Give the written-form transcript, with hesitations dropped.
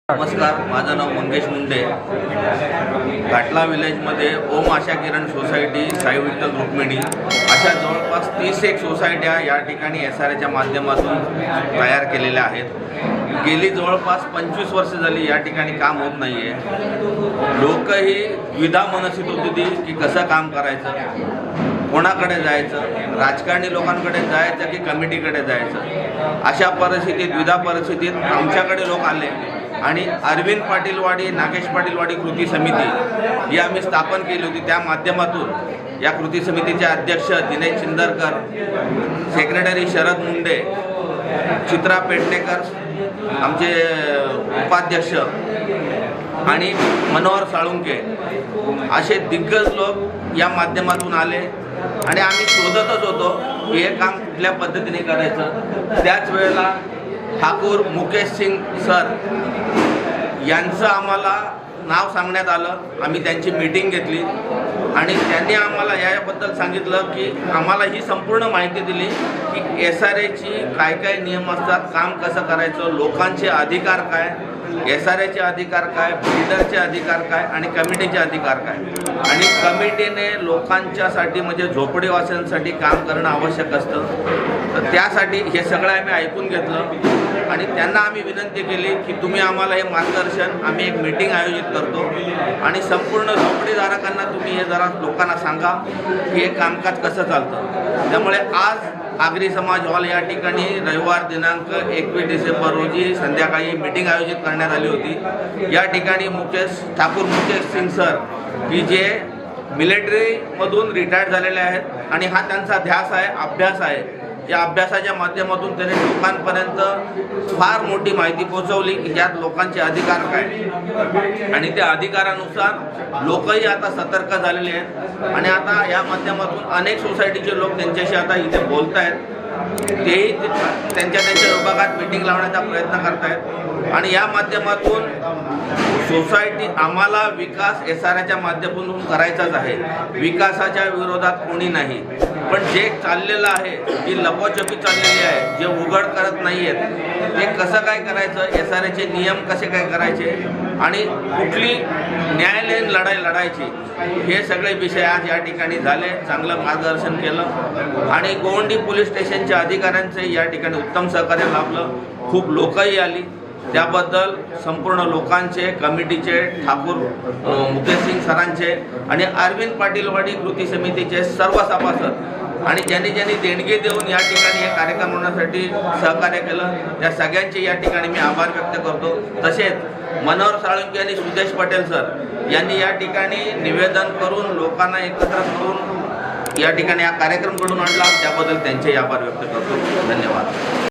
नमस्कार, माझं नाव मंगेश मुंडे. घाटला विलेजमध्ये ओम आशा किरण सोसायटी, साई विठ्ठल रुक्मिणी अशा जवळपास 31 सोसायट्या या ठिकाणी SRAच्या माध्यमातून तयार केलेल्या आहेत. गेली जवळपास 25 वर्ष झाली या ठिकाणी काम होत नाही आहे. लोकही द्विधा मनस्थित होती की कसं काम करायचं, कोणाकडे जायचं, राजकारणी लोकांकडे जायचं की कमिटीकडे जायचं. अशा परिस्थितीत, द्विधा परिस्थितीत आमच्याकडे लोक आले आणि अरविंद पाटीलवाडी, नागेश पाटीलवाडी कृती समिती ही आम्ही स्थापन केली होती. त्या माध्यमातून या कृती समितीचे अध्यक्ष दिनेश चिंदरकर, सेक्रेटरी शरद मुंडे, चित्रा पेडणेकर, आमचे उपाध्यक्ष आणि मनोहर साळुंके असे दिग्गज लोक या माध्यमातून आले आणि आम्ही शोधतच होतो की हे काम कुठल्या पद्धतीने करायचं. त्याच वेळेला ठाकूर मुकेश सिंग सर यांचं आम्हाला नाव सांगण्यात आलं. आम्ही त्यांची मीटिंग घेतली आणि त्यांनी आम्हाला याबद्दल सांगितलं की आम्हाला ही संपूर्ण माहिती दिली की SRAची काय काय नियम असतात, काम कसं करायचं, लोकांचे अधिकार काय, SRAचे अधिकार काय, बिल्डरचे अधिकार काय आणि कमिटीचे अधिकार काय. आणि कमिटीने लोकांच्यासाठी म्हणजे झोपडीवासियांसाठी काम करणं आवश्यक असतं. तर त्यासाठी हे सगळं आम्ही ऐकून घेतलं आणि त्यांना आम्ही विनंती केली की तुम्ही आम्हाला हे मार्गदर्शन, आम्ही एक मीटिंग आयोजित करतो आणि संपूर्ण झोपडीधारकांना तुम्ही हे जरा लोकांना सांगा की हे कामकाज कसं चालतं. त्यामुळे आज आगरी समाज हॉल या ठिकाणी रविवार दिनांक 21 डिसेंबर रोजी संध्याकाळी मीटिंग आयोजित करण्यात आली होती. या ठिकाणी ठाकूर मुकेश सिंग सर की जे मिलिटरीमधून रिटायर्ड झालेले आहेत आणि हा त्यांचा ध्यास आहे, अभ्यास आहे. या अभ्यासाच्या माध्यमातून त्याने लोकांपर्यंत फार मोठी माहिती पोहोचवली की यात लोकांचे अधिकार काय आणि त्या अधिकारानुसार लोकही आता सतर्क झालेले आहेत आणि आता या माध्यमातून अनेक सोसायटीचे लोक त्यांच्याशी आता इथे बोलत आहेत. तेही त्यांच्या विभागात मीटिंग लावण्याचा प्रयत्न करत आहेत आणि या माध्यमातून सोसायटी आम्हाला विकास SRAच्या माध्यमातून करायचाच आहे. विकासाच्या विरोधात कोणी नाही, पण जे चाललेलं आहे, जी लपवाछपी चाललेली आहे, जे उघड करत नाही आहेत, ते कसं काय करायचं, SRAचे नियम कसे काय करायचे आणि कुठली न्यायालयीन लढाई लढायची, हे सगळे विषय आज या ठिकाणी झाले. चांगलं मार्गदर्शन केलं आणि गोवंडी पोलीस स्टेशनच्या अधिकाऱ्यांचे या ठिकाणी उत्तम सहकार्य लाभलं. खूप लोकही आली. त्याबद्दल संपूर्ण लोकांचे, कमिटीचे, ठाकूर मुकेश सिंग सरांचे आणि अरविंद पाटीलवाडी कृती समितीचे सर्व सभासद आणि ज्यांनी देणगी देऊन या ठिकाणी हे कार्यक्रम होण्यासाठी सहकार्य केलं, त्या सगळ्यांचे या ठिकाणी मी आभार व्यक्त करतो. तसेच मनोहर साळुंके आणि सुदेश पटेल सर यांनी या ठिकाणी निवेदन करून लोकांना एकत्र करून या ठिकाणी हा कार्यक्रम घडून आणला, त्याबद्दल त्यांचे आभार व्यक्त करतो. धन्यवाद.